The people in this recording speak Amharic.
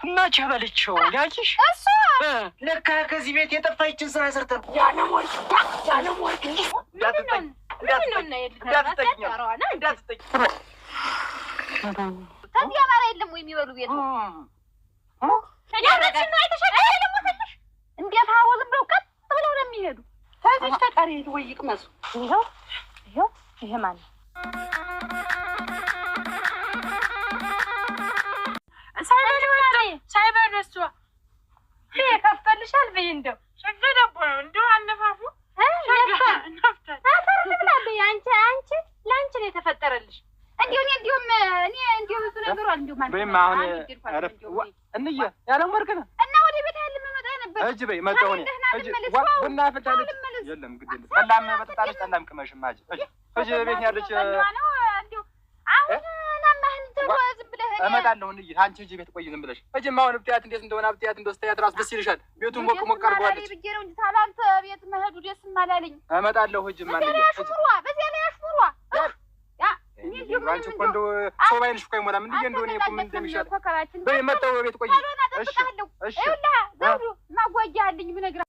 መቼ በልቼው ያልሽ እሱ ለካ ከዚህ ቤት የጠፋችን ስራ ሰርተን ከዚህ አማራ የለም ወይ የሚበሉ ቤት እንዴት አዎ ዝም ብለው ቀጥ ብለው ነው የሚሄዱ። ከዚህ ተቀሪ ወይ ይቅመሱ። ይኸው ይሄ ማለት ሳይበሉ እሷ ከፍተልሻል በይ እንደው ሸገ ዳቦ ነው እንደው አነፋፉ አንቺ ለአንቺ ነው የተፈጠረልሽ። እንዲሁ ብዙ ነገሩ እንዲሁ ማለት በይማ አሁን እንዬ ያለው ወርቅ ነው እና ወደ ቤት ያለ መመጣ ነበር። እጅ በይ መጣሁ እኔ እጅ ቡና አፍልታለች። የለም ግድ የለም ጠላም በጠጣለች ጠላም ቅመሽማ እጅ ቤት ያለች እንዲሁ አሁን ናማህን ዝም ብለህ እመጣለሁ እንዬ አንቺ እጅ ቤት ቆይ ዝም ብለሽ እጅማ አሁን ብትያት እንዴት እንደሆነ ብትያት እንደስተያት ራስ ደስ ይልሻል። ቤቱን ሞቅ ሞቅ አድርጓለች። ብዬ ነው እንጂ ታላንተ ቤት መሄዱ ደስም አላለኝ። እመጣለሁ እጅማ እንዬ በዚያ ላይ አሽሙሯ አንቺ እኮ እንደው ሰው ባይልሽ እኮ አይሞላም። እንዴ እንደሆነ እኮ ምን እንደሚሻል በይ መጣሁ ቤት ቆይ እሺ እሺ ይኸውልህ ዘውዱ ማጓጃ አለኝ ብነግርህ